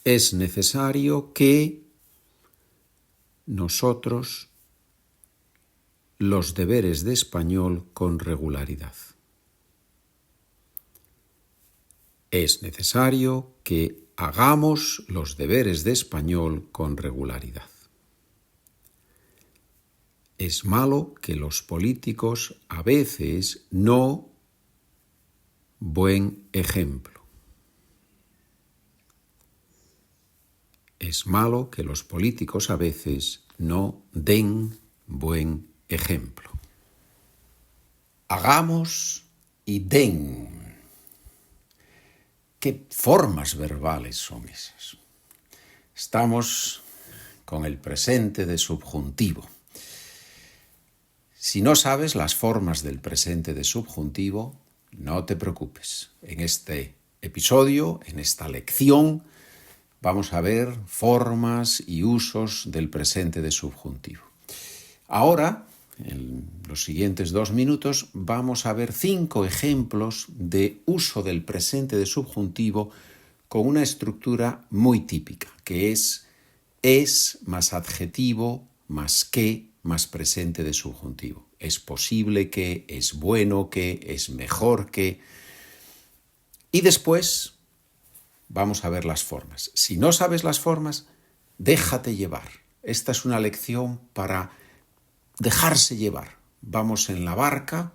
es necesario que nosotros los deberes de español con regularidad. Es necesario que hagamos los deberes de español con regularidad. Es malo que los políticos a veces no buen ejemplo. Es malo que los políticos a veces no den buen ejemplo. Hagamos y den. ¿Qué formas verbales son esas? Estamos con el presente de subjuntivo. Si no sabes las formas del presente de subjuntivo, no te preocupes. En este episodio, en esta lección, vamos a ver formas y usos del presente de subjuntivo. Ahora, en los siguientes 2 minutos, vamos a ver 5 ejemplos de uso del presente de subjuntivo con una estructura muy típica, que es más adjetivo, más que, más presente de subjuntivo. Es posible que, es bueno que, es mejor que. Y después vamos a ver las formas. Si no sabes las formas, déjate llevar. Esta es una lección para dejarse llevar. Vamos en la barca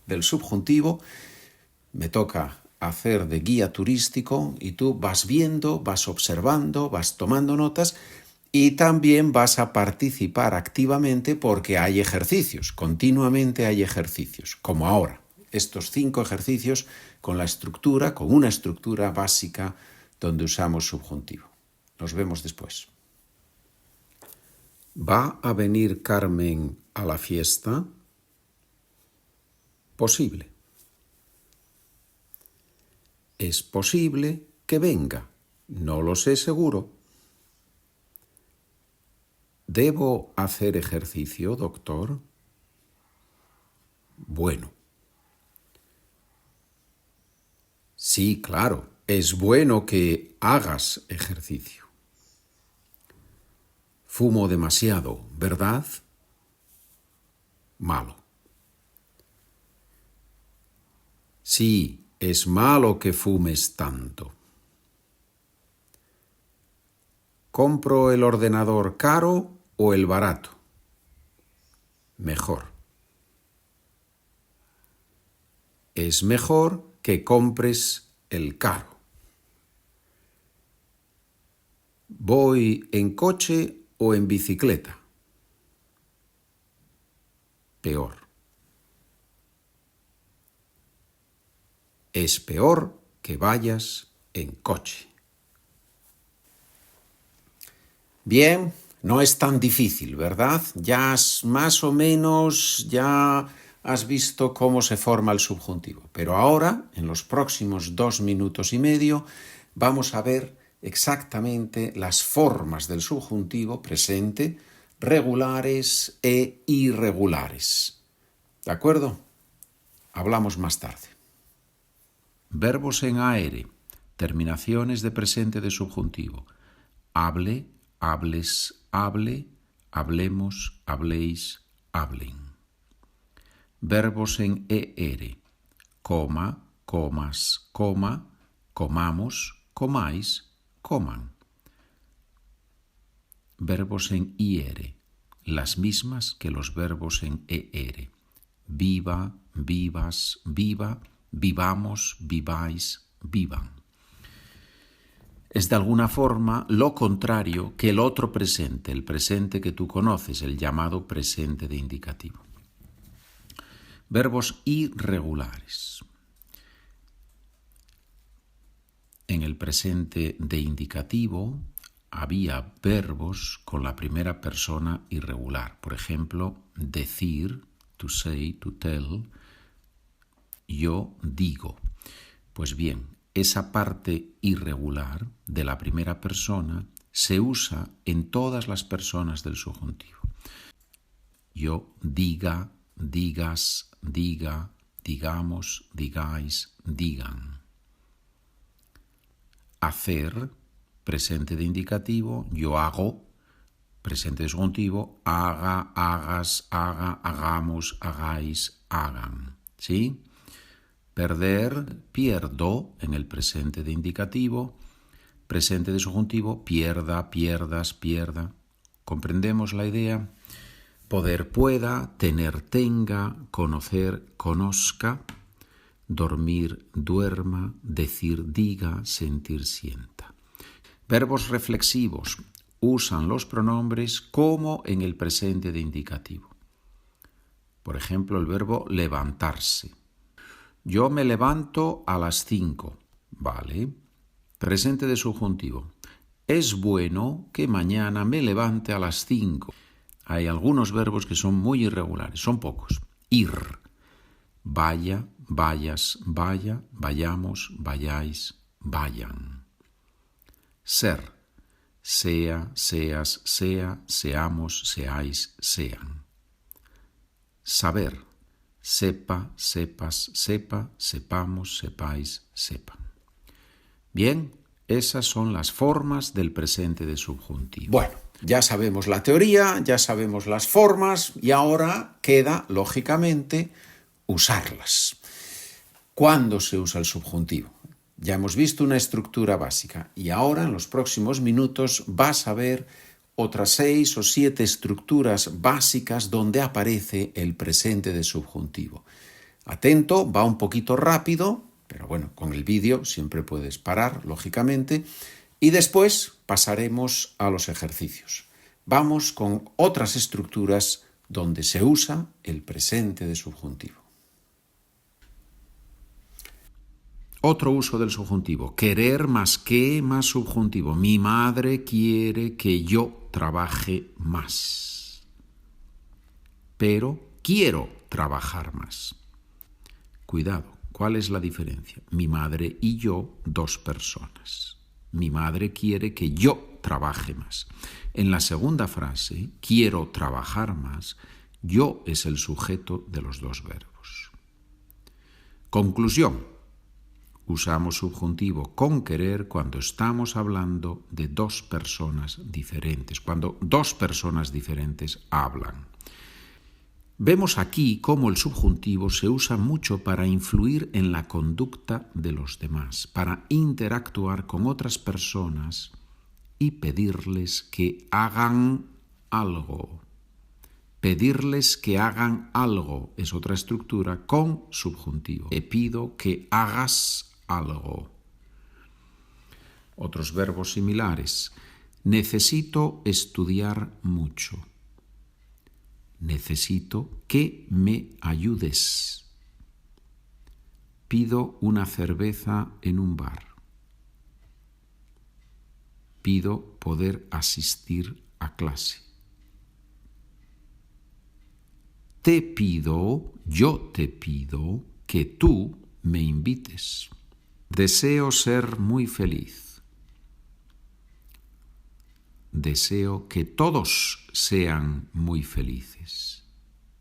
del subjuntivo, me toca hacer de guía turístico y tú vas viendo, vas observando, vas tomando notas y también vas a participar activamente porque hay ejercicios, continuamente hay ejercicios, como ahora. Estos 5 ejercicios con una estructura básica donde usamos subjuntivo. Nos vemos después. ¿Va a venir Carmen a la fiesta? Posible. Es posible que venga. No lo sé seguro. ¿Debo hacer ejercicio, doctor? Bueno. Sí, claro, es bueno que hagas ejercicio. Fumo demasiado, ¿verdad? Malo. Sí, es malo que fumes tanto. ¿Compro el ordenador caro o el barato? Mejor. Es mejor que compres el caro. ¿Voy en coche o en bicicleta? Peor. Es peor que vayas en coche. Bien, no es tan difícil, ¿verdad? Ya más o menos has visto cómo se forma el subjuntivo. Pero ahora, en los próximos 2 minutos y medio, vamos a ver exactamente las formas del subjuntivo presente, regulares e irregulares. ¿De acuerdo? Hablamos más tarde. Verbos en aere, terminaciones de presente de subjuntivo. Hable, hables, hable, hablemos, habléis, hablen. Verbos en er, coma, comas, coma, comamos, comáis, coman. Verbos en ir, las mismas que los verbos en er. Viva, vivas, viva, vivamos, viváis, vivan. Es de alguna forma lo contrario que el otro presente, el presente que tú conoces, el llamado presente de indicativo. Verbos irregulares. En el presente de indicativo había verbos con la primera persona irregular. Por ejemplo, decir, to say, to tell, yo digo. Pues bien, esa parte irregular de la primera persona se usa en todas las personas del subjuntivo. Yo diga, digas, diga, digamos, digáis, digan. Hacer, presente de indicativo, yo hago, presente de subjuntivo, haga, hagas, haga, hagamos, hagáis, hagan. ¿Sí? Perder, pierdo en el presente de indicativo, presente de subjuntivo, pierda, pierdas, pierda. ¿Comprendemos la idea? Poder, pueda, tener, tenga, conocer, conozca, dormir, duerma, decir, diga, sentir, sienta. Verbos reflexivos usan los pronombres como en el presente de indicativo. Por ejemplo, el verbo levantarse. Yo me levanto a las 5. Vale. Presente de subjuntivo. Es bueno que mañana me levante a las 5. Hay algunos verbos que son muy irregulares, son pocos. Ir. Vaya, vayas, vaya, vayamos, vayáis, vayan. Ser. Sea, seas, sea, seamos, seáis, sean. Saber. Sepa, sepas, sepa, sepamos, sepáis, sepan. Bien, esas son las formas del presente de subjuntivo. Bueno, ya sabemos la teoría, ya sabemos las formas y ahora queda, lógicamente, usarlas. ¿Cuándo se usa el subjuntivo? Ya hemos visto una estructura básica y ahora en los próximos minutos vas a ver otras 6 o 7 estructuras básicas donde aparece el presente de subjuntivo. Atento, va un poquito rápido, pero bueno, con el vídeo siempre puedes parar, lógicamente, y después pasaremos a los ejercicios. Vamos con otras estructuras donde se usa el presente de subjuntivo. Otro uso del subjuntivo, querer más que más subjuntivo. Mi madre quiere que yo trabaje más, pero quiero trabajar más. Cuidado, ¿cuál es la diferencia? Mi madre y yo, 2 personas. Mi madre quiere que yo trabaje más. En la segunda frase, quiero trabajar más, yo es el sujeto de los 2 verbos. Conclusión. Usamos subjuntivo con querer cuando estamos hablando de 2 personas diferentes, cuando 2 personas diferentes hablan. Vemos aquí cómo el subjuntivo se usa mucho para influir en la conducta de los demás, para interactuar con otras personas y pedirles que hagan algo. Pedirles que hagan algo es otra estructura con subjuntivo. Te pido que hagas algo. Otros verbos similares. Necesito estudiar mucho. Necesito que me ayudes. Pido una cerveza en un bar. Pido poder asistir a clase. Te pido, yo te pido que tú me invites. Deseo ser muy feliz. Deseo que todos sean muy felices.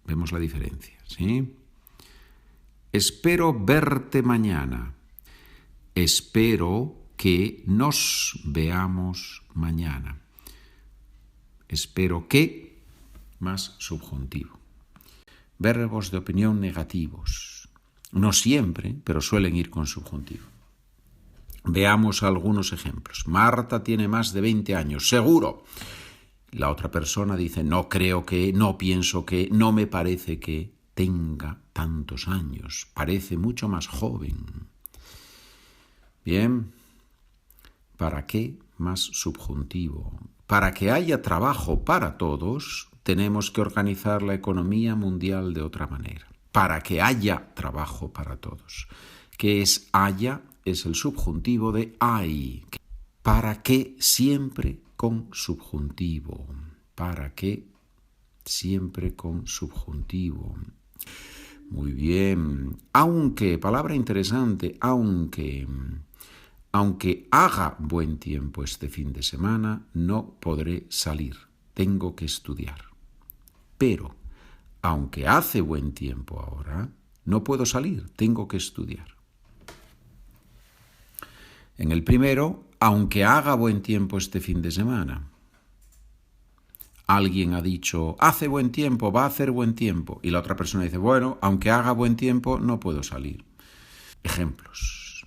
Vemos la diferencia, ¿sí? Espero verte mañana. Espero que nos veamos mañana. Espero que más subjuntivo. Verbos de opinión negativos. No siempre, pero suelen ir con subjuntivo. Veamos algunos ejemplos. Marta tiene más de 20 años, seguro. La otra persona dice, no creo que, no pienso que, no me parece que tenga tantos años. Parece mucho más joven. Bien. ¿Para qué más subjuntivo? Para que haya trabajo para todos, tenemos que organizar la economía mundial de otra manera. Para que haya trabajo para todos. ¿Qué es haya? Es el subjuntivo de hay. ¿Para qué? Siempre con subjuntivo. ¿Para qué? Siempre con subjuntivo. Muy bien. Aunque, palabra interesante, aunque haga buen tiempo este fin de semana, no podré salir. Tengo que estudiar. Pero, aunque hace buen tiempo ahora, no puedo salir. Tengo que estudiar. En el primero, aunque haga buen tiempo este fin de semana. Alguien ha dicho, hace buen tiempo, va a hacer buen tiempo. Y la otra persona dice, bueno, aunque haga buen tiempo, no puedo salir. Ejemplos.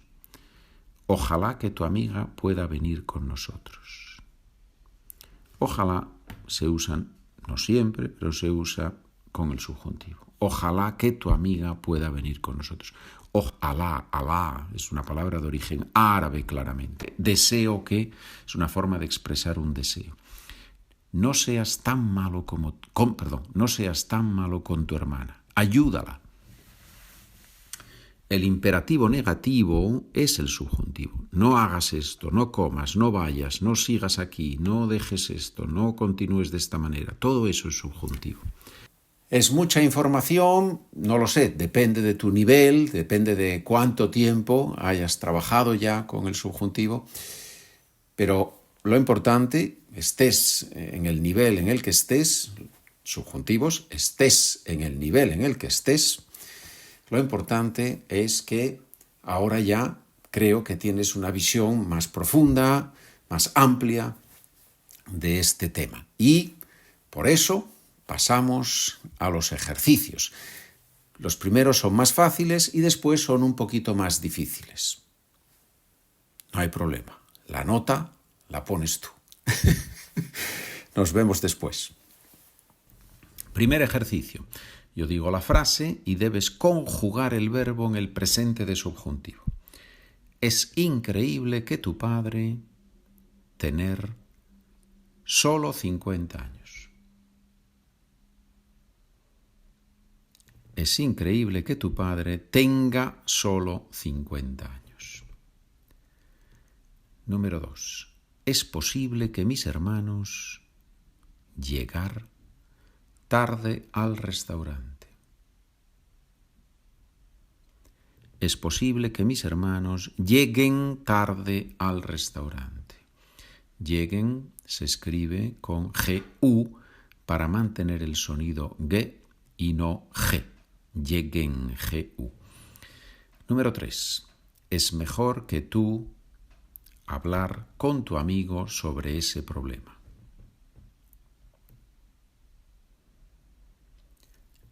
Ojalá que tu amiga pueda venir con nosotros. Ojalá se usan, no siempre, pero se usa con el subjuntivo. Ojalá que tu amiga pueda venir con nosotros. Ojalá, Alá, es una palabra de origen árabe claramente. Deseo que es una forma de expresar un deseo. No seas tan malo no seas tan malo con tu hermana. Ayúdala. El imperativo negativo es el subjuntivo. No hagas esto, no comas, no vayas, no sigas aquí, no dejes esto, no continúes de esta manera. Todo eso es subjuntivo. ¿Es mucha información? No lo sé, depende de tu nivel, depende de cuánto tiempo hayas trabajado ya con el subjuntivo, pero lo importante, estés en el nivel en el que estés, subjuntivos, estés en el nivel en el que estés, lo importante es que ahora ya creo que tienes una visión más profunda, más amplia de este tema. Y por eso pasamos a los ejercicios. Los primeros son más fáciles y después son un poquito más difíciles. No hay problema. La nota la pones tú. Nos vemos después. Primer ejercicio. Yo digo la frase y debes conjugar el verbo en el presente de subjuntivo. Es increíble que tu padre tener solo 50 años. Es increíble que tu padre tenga solo 50 años. Número 2. Es posible que mis hermanos llegar tarde al restaurante. Es posible que mis hermanos lleguen tarde al restaurante. Lleguen se escribe con GU para mantener el sonido G y no G. Lleguen, GU. Número 3. Es mejor que tú hablar con tu amigo sobre ese problema.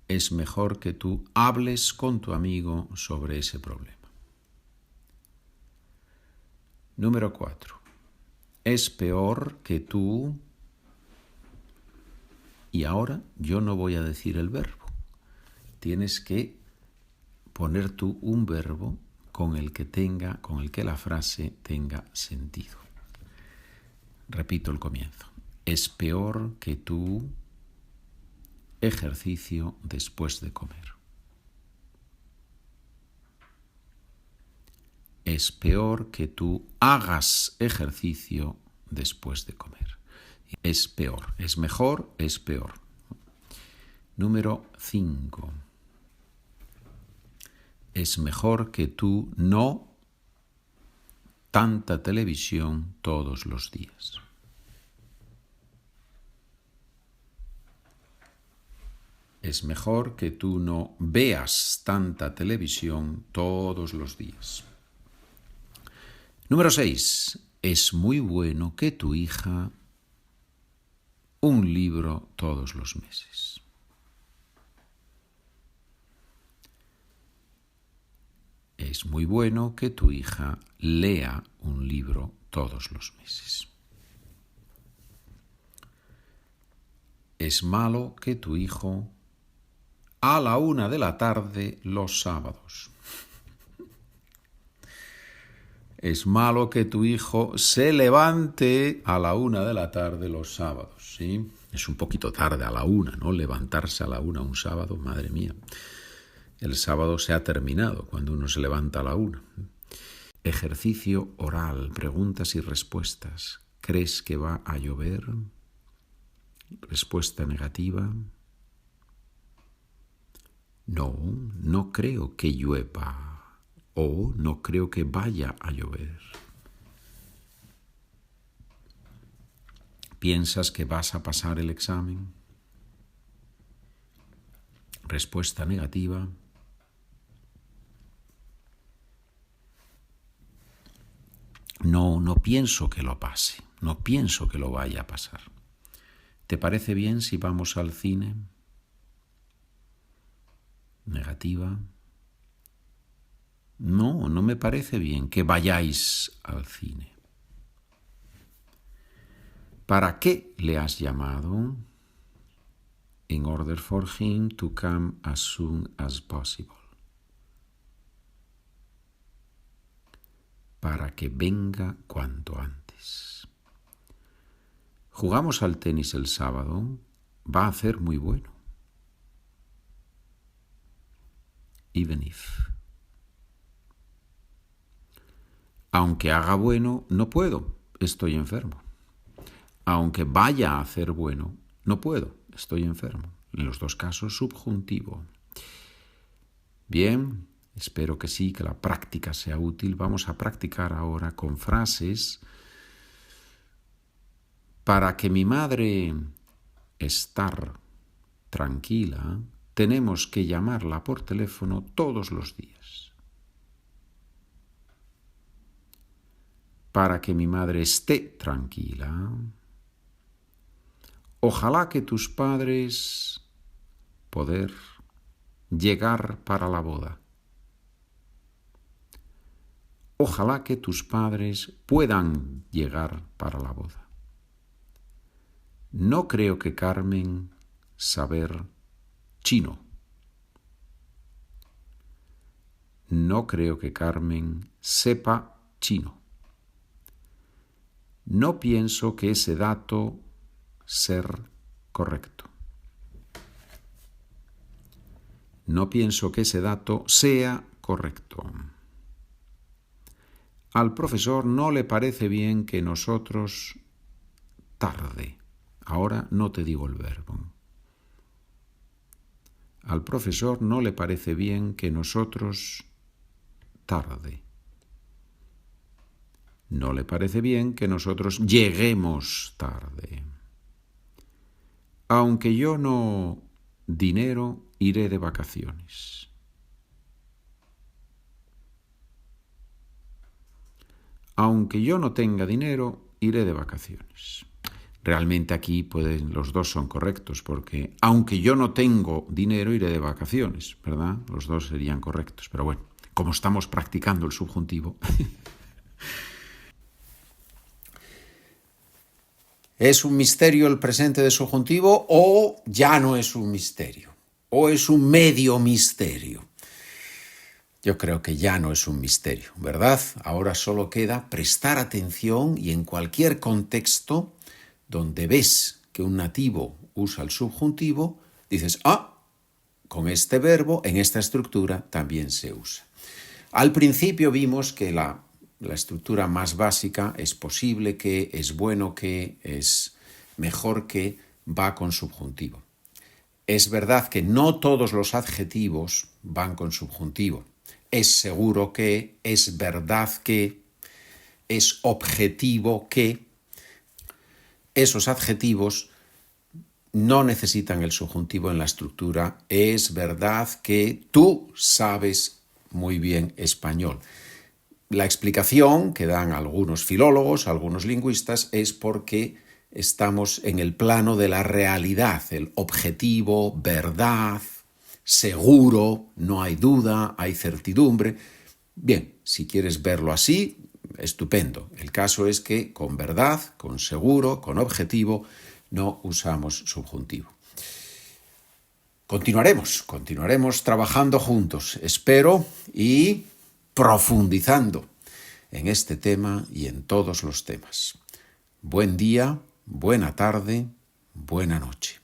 Es mejor que tú hables con tu amigo sobre ese problema. Número 4. Es peor que tú... Y ahora yo no voy a decir el verbo. Tienes que poner tú un verbo con el que la frase tenga sentido. Repito el comienzo. Es peor que tú... ejercicio después de comer. Es peor que tú hagas ejercicio después de comer. Es peor. Es mejor, es peor. Número 5. Es mejor que tú no tanta televisión todos los días. Es mejor que tú no veas tanta televisión todos los días. Número 6. Es muy bueno que tu hija un libro todos los meses. Es muy bueno que tu hija lea un libro todos los meses. Es malo que tu hijo a la 1 de la tarde los sábados. Es malo que tu hijo se levante a la 1 de la tarde los sábados, ¿sí? Es un poquito tarde a la 1, ¿no? Levantarse a la 1 un sábado, madre mía. El sábado se ha terminado cuando uno se levanta a la 1. Ejercicio oral, preguntas y respuestas. ¿Crees que va a llover? Respuesta negativa. No, no creo que llueva. O no creo que vaya a llover. ¿Piensas que vas a pasar el examen? Respuesta negativa. No pienso que lo pase. No pienso que lo vaya a pasar. ¿Te parece bien si vamos al cine? Negativa. No me parece bien que vayáis al cine. ¿Para qué le has llamado? In order for him to come as soon as possible. Para que venga cuanto antes. Jugamos al tenis el sábado. Va a hacer muy bueno. Even if. Aunque haga bueno, no puedo. Estoy enfermo. Aunque vaya a hacer bueno, no puedo. Estoy enfermo. En los dos casos, subjuntivo. Bien, espero que sí, que la práctica sea útil. Vamos a practicar ahora con frases. Para que mi madre estar tranquila, tenemos que llamarla por teléfono todos los días. Para que mi madre esté tranquila, ojalá que tus padres poder llegar para la boda. Ojalá que tus padres puedan llegar para la boda. No creo que Carmen saber chino. No creo que Carmen sepa chino. No pienso que ese dato ser correcto. No pienso que ese dato sea correcto. Al profesor no le parece bien que nosotros tarde. Ahora no te digo el verbo. Al profesor no le parece bien que nosotros tarde. No le parece bien que nosotros lleguemos tarde. Aunque yo no dinero, iré de vacaciones. Aunque yo no tenga dinero, iré de vacaciones. Realmente aquí los dos son correctos, porque aunque yo no tengo dinero, iré de vacaciones, ¿verdad? Los dos serían correctos, pero bueno, como estamos practicando el subjuntivo. ¿Es un misterio el presente de subjuntivo o ya no es un misterio? ¿O es un medio misterio? Yo creo que ya no es un misterio, ¿verdad? Ahora solo queda prestar atención y en cualquier contexto donde ves que un nativo usa el subjuntivo, dices, con este verbo, en esta estructura, también se usa. Al principio vimos que la estructura más básica es posible que, es bueno que, es mejor que, va con subjuntivo. Es verdad que no todos los adjetivos van con subjuntivo. Es seguro que, es verdad que, es objetivo que. Esos adjetivos no necesitan el subjuntivo en la estructura. Es verdad que tú sabes muy bien español. La explicación que dan algunos filólogos, algunos lingüistas, es porque estamos en el plano de la realidad, el objetivo, verdad, seguro, no hay duda, hay certidumbre. Bien, si quieres verlo así, estupendo. El caso es que con verdad, con seguro, con objetivo, no usamos subjuntivo. Continuaremos trabajando juntos, espero, y profundizando en este tema y en todos los temas. Buen día, buena tarde, buena noche.